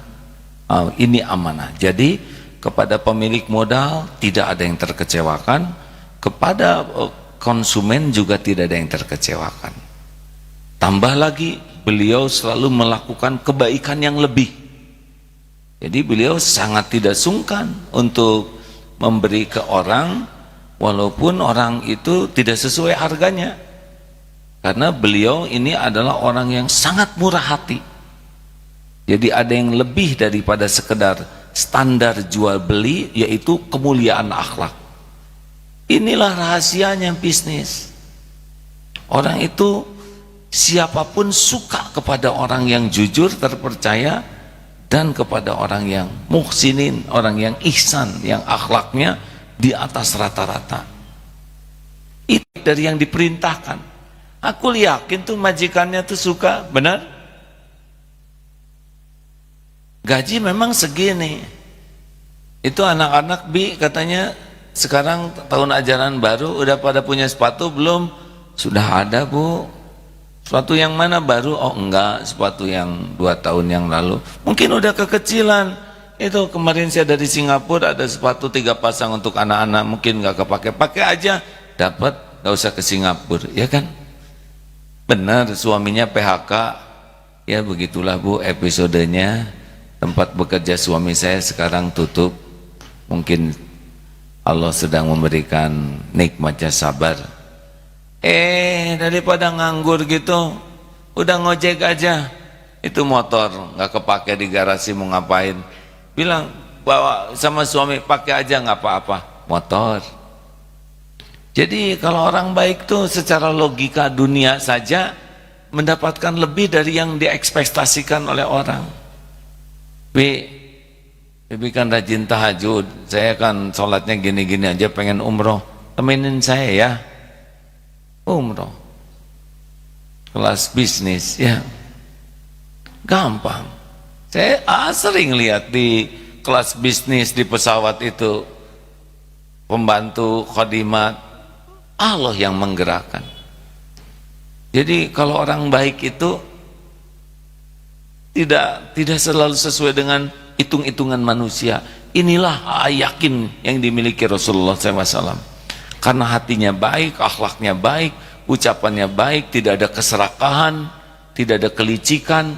Ini amanah. Jadi kepada pemilik modal tidak ada yang terkecewakan, kepada konsumen juga tidak ada yang terkecewakan. Tambah lagi, beliau selalu melakukan kebaikan yang lebih. Jadi beliau sangat tidak sungkan untuk memberi ke orang walaupun orang itu tidak sesuai harganya, karena beliau ini adalah orang yang sangat murah hati. Jadi ada yang lebih daripada sekedar standar jual beli, yaitu kemuliaan akhlak. Inilah rahasianya bisnis. Orang itu siapapun suka kepada orang yang jujur, terpercaya, dan kepada orang yang muhsinin, orang yang ihsan, yang akhlaknya di atas rata-rata. Itu dari yang diperintahkan. Aku yakin tuh majikannya tuh suka, benar? Gaji memang segini. Itu anak-anak katanya sekarang tahun ajaran baru udah pada punya sepatu belum? Sudah ada, Bu. Sepatu yang mana baru? Oh enggak, sepatu yang 2 tahun yang lalu. Mungkin udah kekecilan. Itu kemarin saya dari Singapura ada sepatu 3 pasang untuk anak-anak, mungkin nggak kepake. Pakai aja, dapat, nggak usah ke Singapura, ya kan? Benar, suaminya PHK. Ya begitulah, Bu, episodenya. Tempat bekerja suami saya sekarang tutup. Mungkin Allah sedang memberikan nikmatnya sabar. Daripada nganggur gitu, udah ngojek aja. Itu motor nggak kepake di garasi, mau ngapain? Bilang bawa sama suami, pakai aja nggak apa-apa, motor. Jadi kalau orang baik tuh secara logika dunia saja mendapatkan lebih dari yang diekspektasikan oleh orang. Bibi kan rajin tahajud, saya kan sholatnya gini-gini aja, pengen umroh, temenin saya ya. Umroh kelas bisnis, ya gampang. Saya sering lihat di kelas bisnis di pesawat itu pembantu khadimat, Allah yang menggerakkan. Jadi kalau orang baik itu tidak selalu sesuai dengan hitung-hitungan manusia. Inilah yakin yang dimiliki Rasulullah SAW. Karena hatinya baik, akhlaknya baik, ucapannya baik, tidak ada keserakahan, tidak ada kelicikan.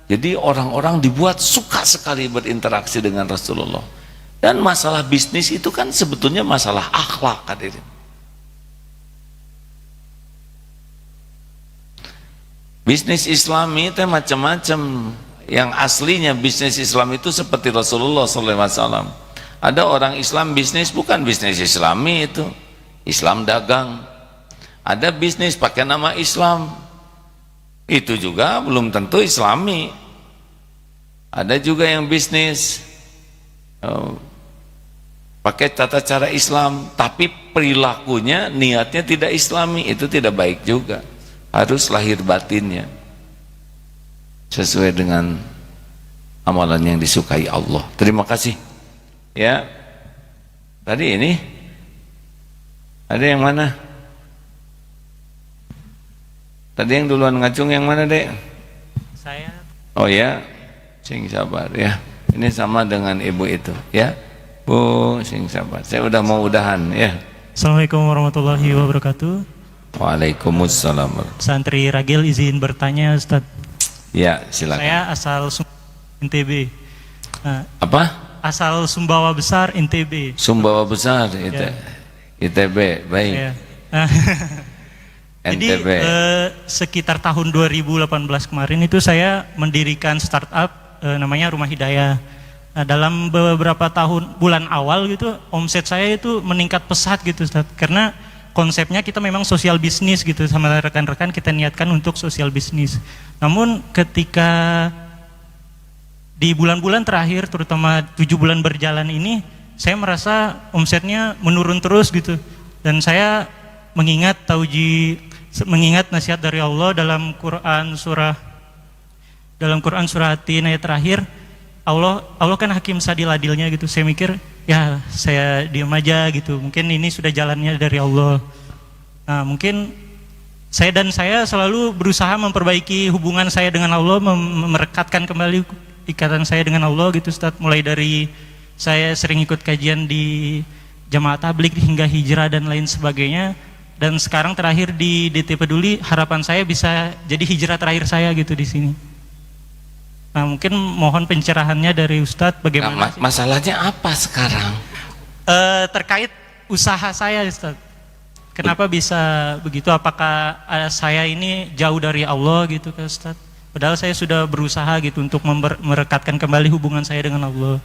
Jadi orang-orang dibuat suka sekali berinteraksi dengan Rasulullah. Dan masalah bisnis itu kan sebetulnya masalah akhlak, hadirin. Bisnis Islami itu macam-macam. Yang aslinya bisnis Islam itu seperti Rasulullah SAW. Ada orang Islam bisnis bukan bisnis Islami, itu Islam dagang. Ada bisnis pakai nama Islam, itu juga belum tentu Islami. Ada juga yang bisnis pakai tata cara Islam, tapi perilakunya, niatnya tidak Islami, itu tidak baik juga. Harus lahir batinnya sesuai dengan amalan yang disukai Allah. Terima kasih. Ya, tadi ini ada yang mana? Tadi yang duluan ngacung yang mana, Dek? Saya. Oh ya, sing sabar ya. Ini sama dengan ibu itu ya. Bu, sing sabar. Saya udah mau udahan ya. Assalamualaikum warahmatullahi wabarakatuh. Waalaikumsalam. Santri Ragil izin bertanya, Ustaz. Ya, silakan. Saya asal NTB. Apa? Asal Sumbawa Besar, NTB. Sumbawa Besar, Ya. ITB, baik. Ya. Jadi NTB. sekitar tahun 2018 kemarin itu saya mendirikan startup namanya Rumah Hidayah. Nah, dalam beberapa bulan awal gitu, omset saya itu meningkat pesat gitu, Ustaz. Karena konsepnya kita memang sosial bisnis gitu, sama rekan-rekan kita niatkan untuk sosial bisnis. Namun ketika di bulan-bulan terakhir, terutama 7 bulan berjalan ini, saya merasa omsetnya menurun terus gitu. Dan saya mengingat nasihat dari Allah dalam Quran surah Yatin ayat terakhir. Allah kan hakim sadil-adilnya gitu. Saya mikir, ya saya diam aja gitu. Mungkin ini sudah jalannya dari Allah. Nah, mungkin saya selalu berusaha memperbaiki hubungan saya dengan Allah, merekatkan kembali ikatan saya dengan Allah gitu, Ustaz. Mulai dari saya sering ikut kajian di Jamaah Tabligh hingga hijrah dan lain sebagainya. Dan sekarang terakhir di DT Peduli, harapan saya bisa jadi hijrah terakhir saya gitu di sini. Nah, mungkin mohon pencerahannya dari Ustadz bagaimana sih? Masalahnya apa sekarang? Terkait usaha saya, Ustadz. Kenapa bisa begitu? Apakah saya ini jauh dari Allah gitu, Ustadz? Padahal saya sudah berusaha gitu untuk merekatkan kembali hubungan saya dengan Allah.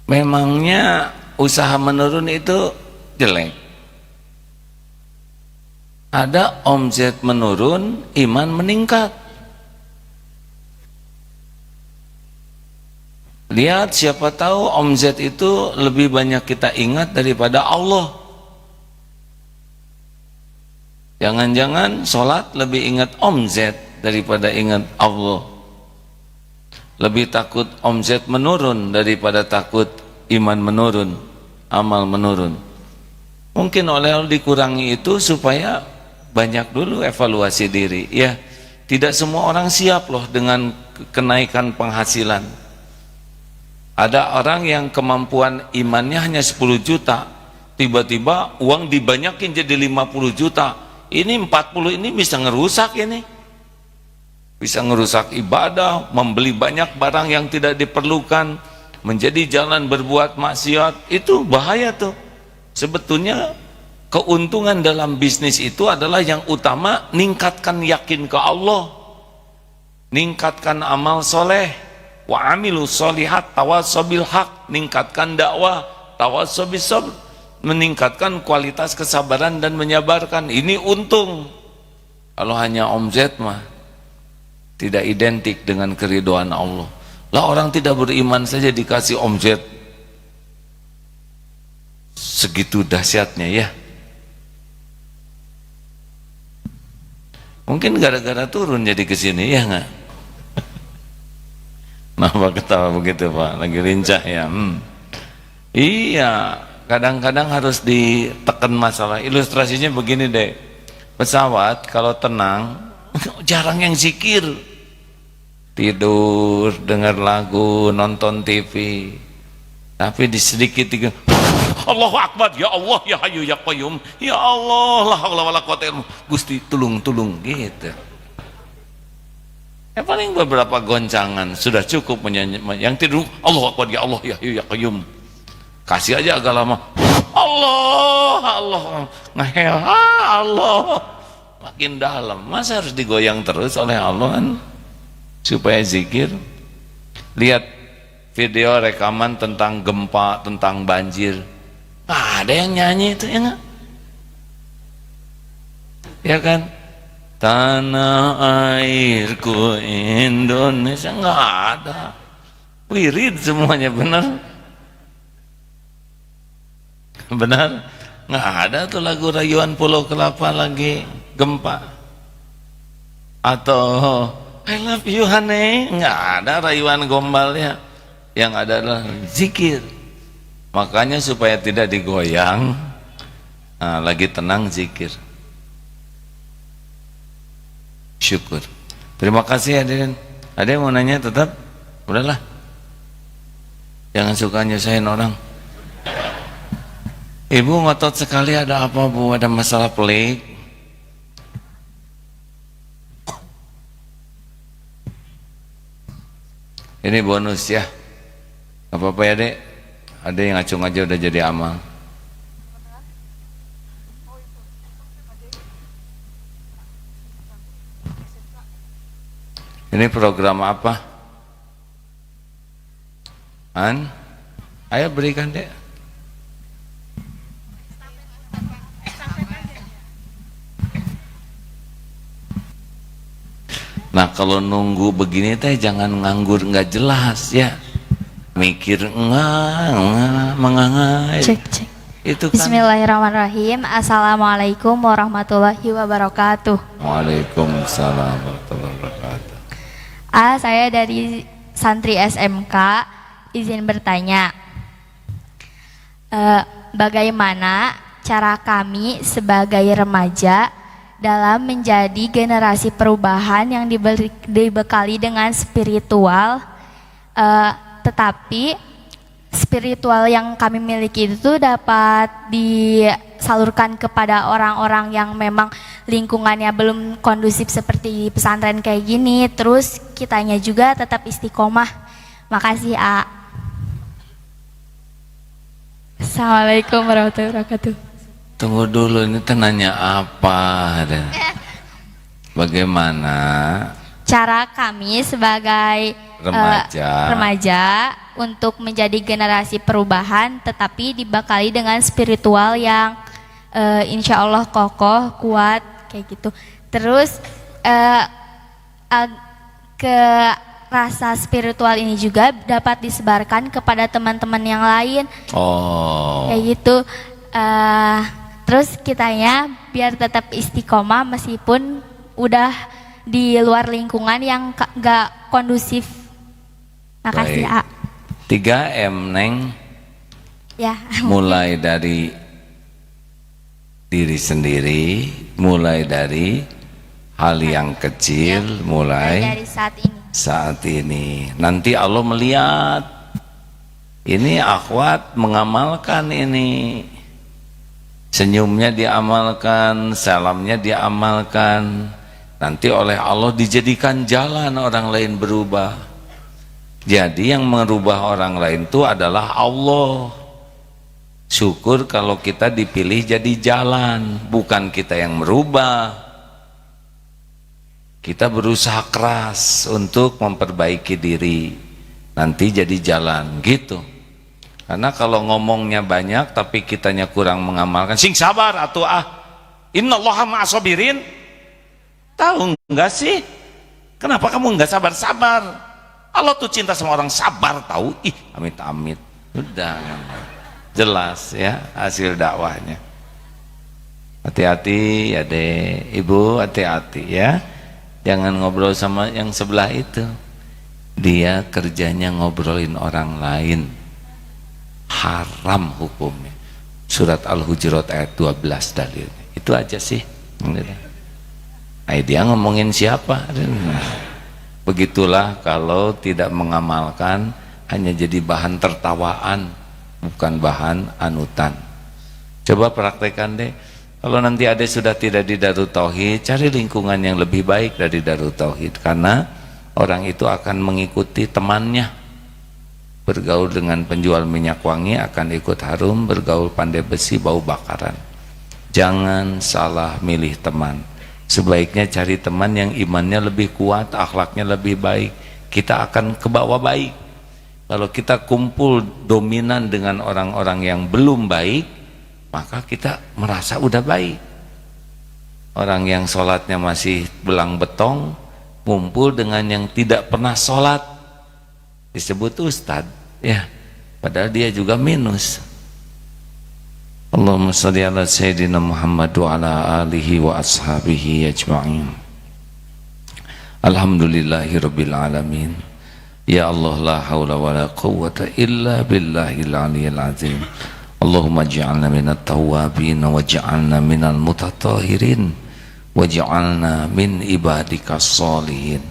Memangnya usaha menurun itu jelek? Ada omzet menurun, iman meningkat. Lihat, siapa tahu omzet itu lebih banyak kita ingat daripada Allah. Jangan-jangan sholat lebih ingat omzet daripada ingat Allah. Lebih takut omzet menurun daripada takut iman menurun, amal menurun. Mungkin oleh Allah dikurangi itu supaya banyak dulu evaluasi diri. Ya, tidak semua orang siap loh dengan kenaikan penghasilan. Ada orang yang kemampuan imannya hanya 10 juta, tiba-tiba uang dibanyakin jadi 50 juta. Ini 40 ini bisa ngerusak ini. Bisa ngerusak ibadah, membeli banyak barang yang tidak diperlukan, menjadi jalan berbuat maksiat. Itu bahaya tuh. Sebetulnya keuntungan dalam bisnis itu adalah yang utama ningkatkan yakin ke Allah, ningkatkan amal soleh, wa amilu solihat tawasobil haq, ningkatkan dakwah, tawasobis sabr, meningkatkan kualitas kesabaran dan menyabarkan. Ini untung. Kalau hanya omzet mah tidak identik dengan keridhaan Allah. Lah orang tidak beriman saja dikasih omzet segitu dahsyatnya ya. Mungkin gara-gara turun jadi kesini ya nggak? Kenapa ketawa begitu Pak? Lagi lincah ya? Iya, kadang-kadang harus ditekan masalah. Ilustrasinya begini deh, pesawat kalau tenang jarang yang zikir, tidur, dengar lagu, nonton TV. Tapi di sedikit Allahu Akbar, ya Allah, ya Hayyu ya Qayyum, ya Allah, la haula wala quwata illa billah, Gusti tulung gitu. Paling beberapa goncangan sudah cukup menyanyi. Yang tidur Allahu Akbar, ya Allah, ya Hayyu ya Qayyum. Kasih aja agak lama, Allah ngehel, Allah makin dalam. Masa harus digoyang terus oleh Allah kan? Supaya zikir. Lihat video rekaman tentang gempa, tentang banjir, ada yang nyanyi itu ya nggak? Ya kan? Tanah airku Indonesia, nggak ada. Wirid semuanya, benar? Benar? Nggak ada tuh lagu rayuan Pulau Kelapa lagi gempa. Atau I love you honey, nggak ada rayuan gombalnya. Yang ada adalah zikir. Makanya supaya tidak digoyang, lagi tenang zikir. Syukur. Terima kasih hadirin. Ada yang mau nanya tetap? Udahlah. Jangan suka nyusahin orang. Ibu ngotot sekali, ada apa Bu? Ada masalah pelik? Ini bonus ya. Gak apa-apa ya dek. Ada yang ngacung aja udah jadi amal. Ini program apa? Ayo berikan dek. Nah kalau nunggu begini teh jangan nganggur nggak jelas ya. Mikir mengangai. Cek. Itu kan. Bismillahirrahmanirrahim. Assalamualaikum warahmatullahi wabarakatuh. Waalaikumsalam warahmatullahi wabarakatuh. Saya dari santri SMK, izin bertanya. Bagaimana cara kami sebagai remaja dalam menjadi generasi perubahan yang dibekali dengan spiritual, tetapi spiritual yang kami miliki itu dapat disalurkan kepada orang-orang yang memang lingkungannya belum kondusif seperti pesantren kayak gini, terus kitanya juga tetap istiqomah. Makasih, A. Assalamualaikum warahmatullahi wabarakatuh. Tunggu dulu, ini nanya apa? Bagaimana Cara kami sebagai remaja untuk menjadi generasi perubahan, tetapi dibekali dengan spiritual yang insya Allah kokoh, kuat, kayak gitu. Terus ke rasa spiritual ini juga dapat disebarkan kepada teman-teman yang lain. Kayak gitu. Terus kitanya biar tetap istiqomah meskipun udah di luar lingkungan yang gak kondusif. Makasih, A. 3M, Neng. Ya. Mulai dari diri sendiri, mulai dari hal yang kecil, mulai dari saat ini. Nanti Allah melihat ini akhwat mengamalkan ini, senyumnya diamalkan, salamnya diamalkan, nanti oleh Allah dijadikan jalan orang lain berubah. Jadi yang merubah orang lain itu adalah Allah. Syukur kalau kita dipilih jadi jalan, bukan kita yang merubah. Kita berusaha keras untuk memperbaiki diri, nanti jadi jalan gitu. Karena kalau ngomongnya banyak tapi kitanya kurang mengamalkan, sing sabar atuh innallaha ma'asabirin. Tahu enggak sih kenapa kamu enggak sabar-sabar? Allah tuh cinta sama orang sabar, tahu? Amit-amit. Udah jelas ya hasil dakwahnya. Hati-hati ya deh, Ibu, hati-hati ya. Jangan ngobrol sama yang sebelah itu. Dia kerjanya ngobrolin orang lain. Haram hukumnya. Surat Al-Hujurat ayat 12 dalilnya. Itu aja sih. Dia ngomongin siapa? Begitulah kalau tidak mengamalkan, hanya jadi bahan tertawaan, bukan bahan anutan. Coba praktekkan deh. Kalau nanti ada sudah tidak di Darut Tauhid, cari lingkungan yang lebih baik dari Darut Tauhid, karena orang itu akan mengikuti temannya. Bergaul dengan penjual minyak wangi akan ikut harum, bergaul pandai besi bau bakaran. Jangan salah milih teman. Sebaiknya cari teman yang imannya lebih kuat, akhlaknya lebih baik. Kita akan ke bawah baik. Kalau kita kumpul dominan dengan orang-orang yang belum baik, maka kita merasa udah baik. Orang yang sholatnya masih belang betong ngumpul dengan yang tidak pernah sholat, disebut ustad ya, padahal dia juga minus. Allahumma sholli ala sayyidina Muhammad wa ala alihi wa ashabihi ajma'in. Alhamdulillahi rabbil alamin. Ya Allah, la hawla wa la quwwata illa billahil aliyyil azim. Allahumma ja'alna minat tawabin wa ja'alna minal mutatahirin wa ja'alna min ibadikas sholihin.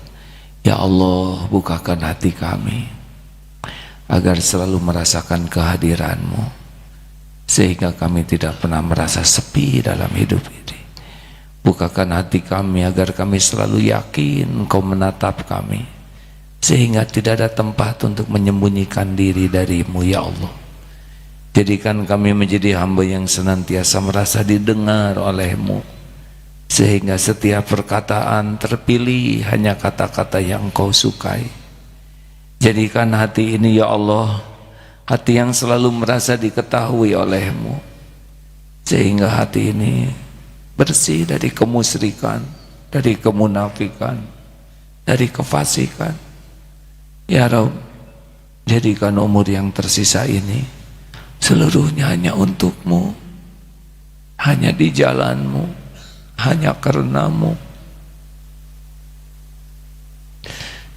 Ya Allah, bukakan hati kami agar selalu merasakan kehadiran-Mu, sehingga kami tidak pernah merasa sepi dalam hidup ini. Bukakan hati kami agar kami selalu yakin Engkau menatap kami, sehingga tidak ada tempat untuk menyembunyikan diri dari-Mu, ya Allah. Jadikan kami menjadi hamba yang senantiasa merasa didengar oleh-Mu, sehingga setiap perkataan terpilih hanya kata-kata yang Engkau sukai. Jadikan hati ini, ya Allah, hati yang selalu merasa diketahui oleh-Mu, sehingga hati ini bersih dari kemusyrikan, dari kemunafikan, dari kefasikan. Ya Rabb, jadikan umur yang tersisa ini seluruhnya hanya untuk-Mu, hanya di jalan-Mu, hanya karena-Mu,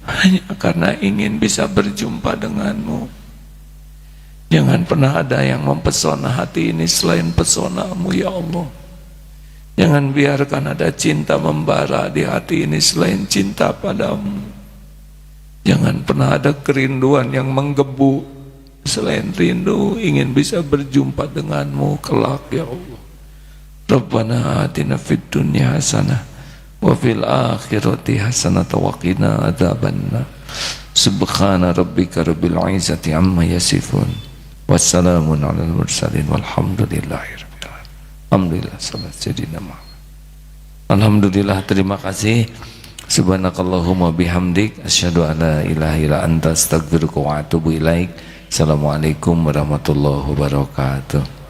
hanya karena ingin bisa berjumpa dengan-Mu. Jangan pernah ada yang mempesona hati ini selain pesona-Mu, ya Allah. Jangan biarkan ada cinta membara di hati ini selain cinta padamu. Jangan pernah ada kerinduan yang menggebu selain rindu ingin bisa berjumpa dengan-Mu kelak, ya Allah. Rabbana atina fid dunya hasanah wa fil akhirati hasanah wa qina adzabannar. Subhana rabbika rabbil izzati amma yasifun. Wassalamun alal mursalin walhamdulillahi rabbil alamin. Alhamdulillah sallallahu sayyidina Muhammad. Alhamdulillah, terima kasih. Subhanakallahumma bihamdik asyhadu an la ilaha illa anta astaghfiruka wa atubu ilaik. Assalamualaikum warahmatullahi wabarakatuh.